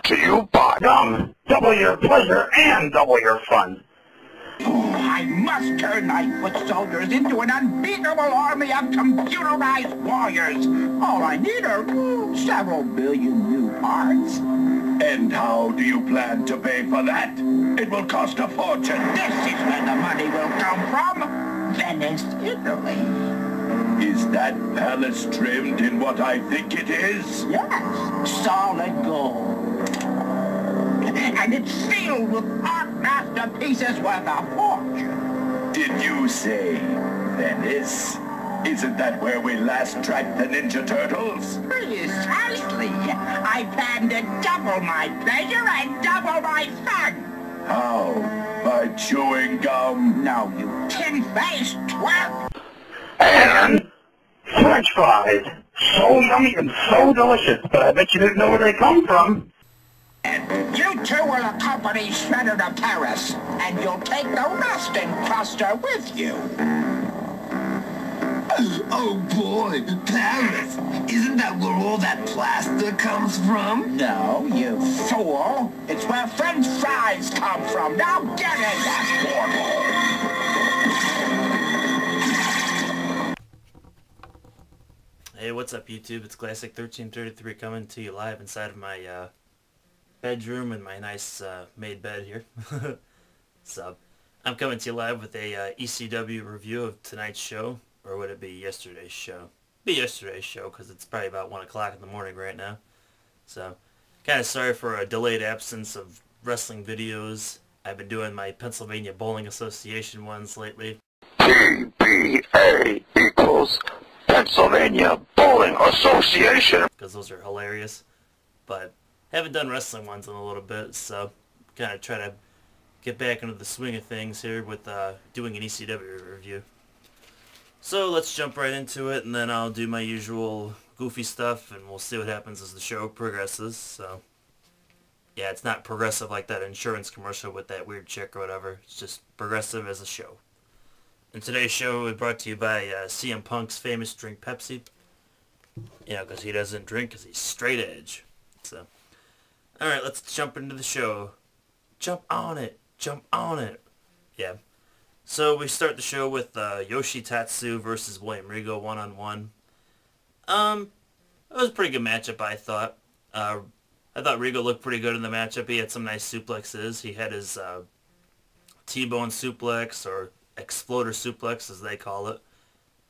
to you by double your pleasure and double your fun. I must turn my foot soldiers into an unbeatable army of computerized warriors. All I need are several billion new parts. And how do you plan to pay for that? It will cost a fortune. This is where the money will come from. Venice, Italy. Is that palace trimmed in what I think it is? Yes, solid gold. And it's filled with art masterpieces worth a fortune. Did you say Venice? Isn't that where we last tracked the Ninja Turtles? Precisely. I plan to double my pleasure and double my fun. How? By chewing gum? No, you tin-faced twerp. And French fries. So yummy and so delicious, but I bet you didn't know where they come from. And you two will accompany Shredder to Paris, and you'll take the resting cluster with you. Oh boy, Paris! Isn't that where all that plaster comes from? No, you fool. It's where French fries come from. Now get in that portal. Hey, what's up YouTube? It's Classic 1333 coming to you live inside of my bedroom in my nice made bed here. So, I'm coming to you live with a ECW review of tonight's show. Or would it be yesterday's show? Be yesterday's show because it's probably about 1 o'clock in the morning right now. So, kind of sorry for a delayed absence of wrestling videos. I've been doing my Pennsylvania Bowling Association ones lately. PBA equals Pennsylvania Bowling Association. Because those are hilarious. But haven't done wrestling ones in a little bit, so kind of try to get back into the swing of things here with doing an ECW review. So let's jump right into it, and then I'll do my usual goofy stuff, and we'll see what happens as the show progresses. So, yeah, it's not progressive like that insurance commercial with that weird chick or whatever. It's just progressive as a show. And today's show is brought to you by CM Punk's famous drink Pepsi. You know, because he doesn't drink because he's straight edge. So, alright, let's jump into the show. Jump on it. Jump on it. Yeah. So we start the show with Yoshi Tatsu versus William Regal one-on-one. It was a pretty good matchup, I thought. I thought Regal looked pretty good in the matchup. He had some nice suplexes. He had his T-bone suplex, or exploder suplex as they call it.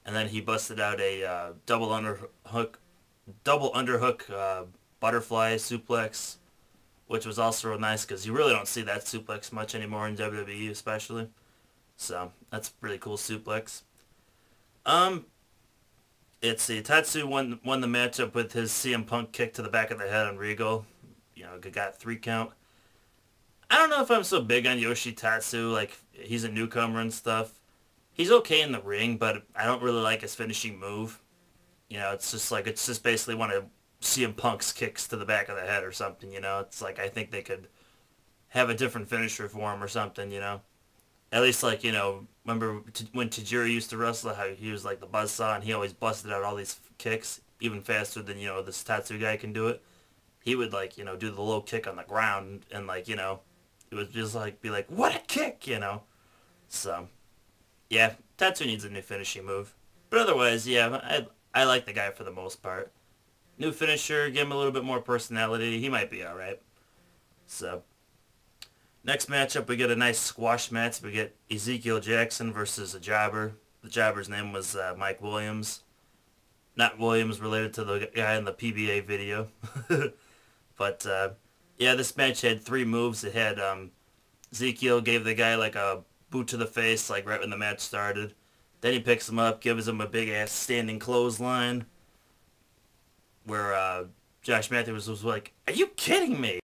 And then he busted out a double underhook butterfly suplex, which was also real nice because you really don't see that suplex much anymore in WWE especially. So, that's a really cool suplex. Let's see, Tatsu won the matchup with his CM Punk kick to the back of the head on Regal. You know, got 3 count. I don't know if I'm so big on Yoshi Tatsu, like, he's a newcomer and stuff. He's okay in the ring, but I don't really like his finishing move. You know, it's just basically one of CM Punk's kicks to the back of the head or something, you know. It's like, I think they could have a different finisher for him or something, you know. At least, like, you know, remember when Tajiri used to wrestle, how he was like the buzzsaw and he always busted out all these kicks even faster than, you know, this Tatsu guy can do it. He would, like, you know, do the low kick on the ground and, like, you know, it would just, like, be like, what a kick, you know. So, yeah, Tatsu needs a new finishing move. But otherwise, yeah, I like the guy for the most part. New finisher, give him a little bit more personality. He might be alright. So, next matchup, we get a nice squash match. We get Ezekiel Jackson versus a jobber. The jobber's name was Mike Williams. Not Williams related to the guy in the PBA video. But, yeah, this match had 3 moves. It had Ezekiel gave the guy like a boot to the face, like right when the match started. Then he picks him up, gives him a big-ass standing clothesline. Where Josh Matthews was like, are you kidding me?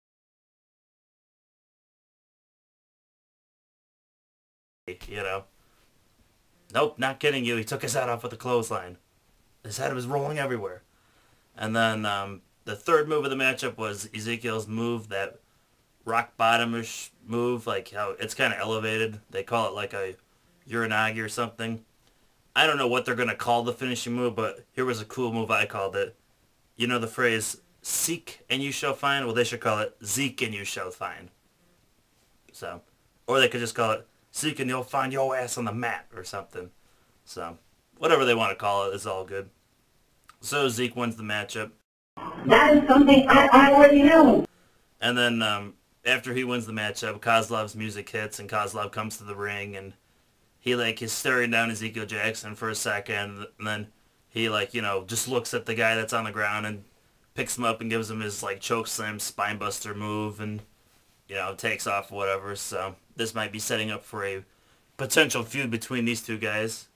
You know, nope, not kidding you. He took his head off with a clothesline. His head was rolling everywhere. And then the third move of the matchup was Ezekiel's move, that rock bottom-ish move, like how it's kind of elevated. They call it like a Uranagi or something. I don't know what they're going to call the finishing move, but here was a cool move I called it. You know the phrase, Seek and you shall find. Well, they should call it Zeke and you shall find. So, or they could just call it Seek and you'll find your ass on the mat or something. So, whatever they want to call it is all good. So Zeke wins the matchup. That is something I already knew. And then after he wins the matchup, Kozlov's music hits and Kozlov comes to the ring and he like is staring down Ezekiel Jackson for a second and then he like, you know, just looks at the guy that's on the ground and picks him up and gives him his like choke slam spinebuster move and, you know, takes off or whatever. So this might be setting up for a potential feud between these two guys.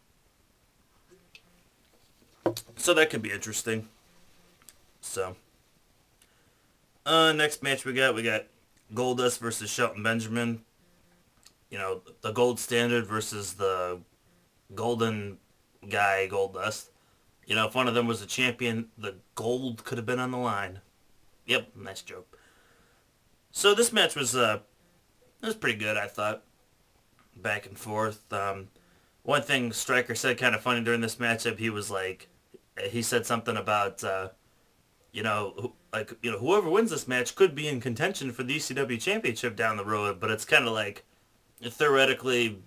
So that could be interesting. So, next match we got Goldust versus Shelton Benjamin. You know, the gold standard versus the golden guy, Goldust. You know, if one of them was a champion, the gold could have been on the line. Yep, nice joke. So this match was, it was pretty good, I thought. Back and forth. One thing Stryker said kind of funny during this matchup, he was like, he said something about, you know, whoever wins this match could be in contention for the ECW championship down the road, but it's kind of like, theoretically,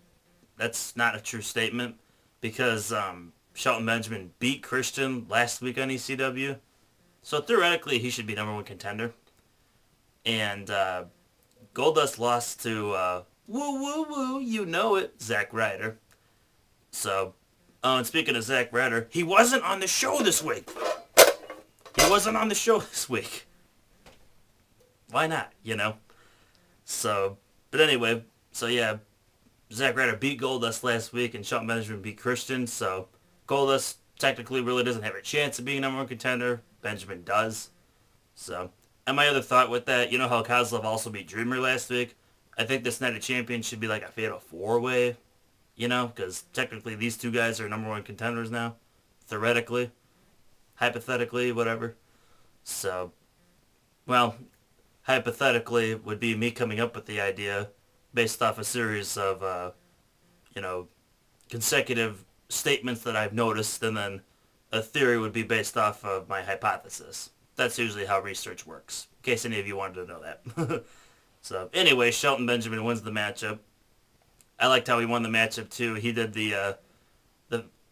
that's not a true statement, because Shelton Benjamin beat Christian last week on ECW, so theoretically he should be #1 contender, and Goldust lost to, woo woo woo, you know it, Zack Ryder. So, and speaking of Zack Ryder, he wasn't on the show this week. He wasn't on the show this week. Why not, you know? So, but anyway, so yeah, Zack Ryder beat Goldust last week and Shelton Benjamin beat Christian, so Goldust technically really doesn't have a chance of being #1 contender. Benjamin does. So, and my other thought with that, you know how Kozlov also beat Dreamer last week? I think this Night of Champions should be like a fatal 4-way, you know, because technically these two guys are #1 contenders now, theoretically, hypothetically, whatever. So, well, hypothetically would be me coming up with the idea based off a series of, you know, consecutive statements that I've noticed, and then a theory would be based off of my hypothesis. That's usually how research works, in case any of you wanted to know that. So, anyway, Shelton Benjamin wins the matchup. I liked how he won the matchup, too. He did the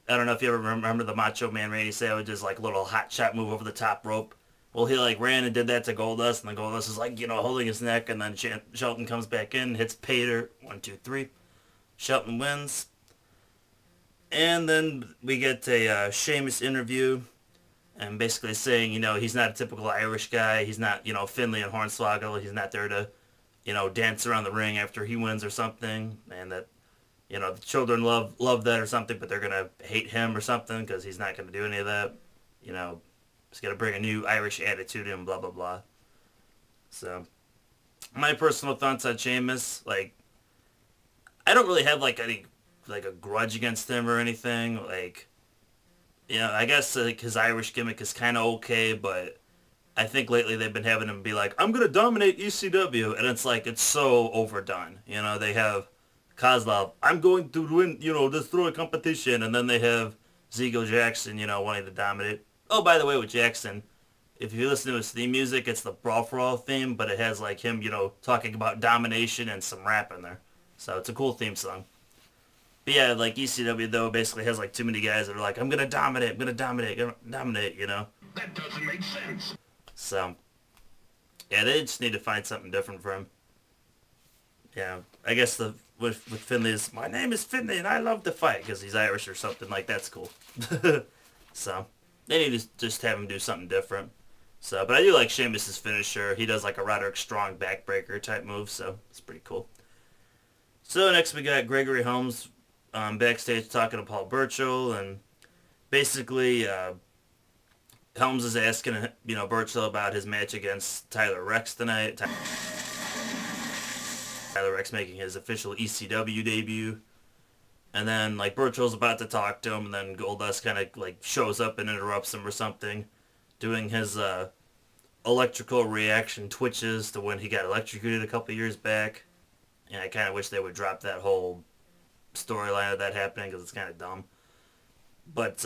I don't know if you ever remember the Macho Man Randy Savage's, like, little hot shot move over the top rope. Well, he, like, ran and did that to Goldust, and then Goldust is, like, you know, holding his neck, and then Shelton comes back in, hits Pater, 1, 2, 3. Shelton wins. And then we get a Sheamus interview, and basically saying, you know, he's not a typical Irish guy. He's not, you know, Finlay and Hornswoggle. He's not there to, you know, dance around the ring after he wins or something, and that, you know, the children love that or something, but they're going to hate him or something because he's not going to do any of that. You know, he's going to bring a new Irish attitude in, blah, blah, blah. So, my personal thoughts on Sheamus, like, I don't really have, like, any, like, a grudge against him or anything. Like, you know, I guess like, his Irish gimmick is kind of okay, but I think lately they've been having him be like, I'm going to dominate ECW, and it's like, it's so overdone. You know, they have Kozlov, I'm going to win, you know, destroy competition, and then they have Ezekiel Jackson, you know, wanting to dominate. Oh, by the way, with Jackson, if you listen to his theme music, it's the Brawl for All theme, but it has, like, him, you know, talking about domination and some rap in there. So it's a cool theme song. But yeah, like, ECW, though, basically has, like, too many guys that are like, I'm going to dominate, you know? That doesn't make sense. So, yeah, they just need to find something different for him. Yeah, I guess with Finley's, my name is Finley and I love to fight, because he's Irish or something, like, that's cool. So, they need to just have him do something different. So, but I do like Sheamus' finisher. He does, like, a Roderick Strong backbreaker type move, so it's pretty cool. So, next we got Gregory Helms backstage talking to Paul Burchill, and basically, Helms is asking, you know, Burchill about his match against Tyler Rex tonight. Tyler Rex making his official ECW debut. And then, like, Burchill's about to talk to him, and then Goldust kind of, like, shows up and interrupts him or something, doing his electrical reaction twitches to when he got electrocuted a couple years back. And I kind of wish they would drop that whole storyline of that happening, because it's kind of dumb. But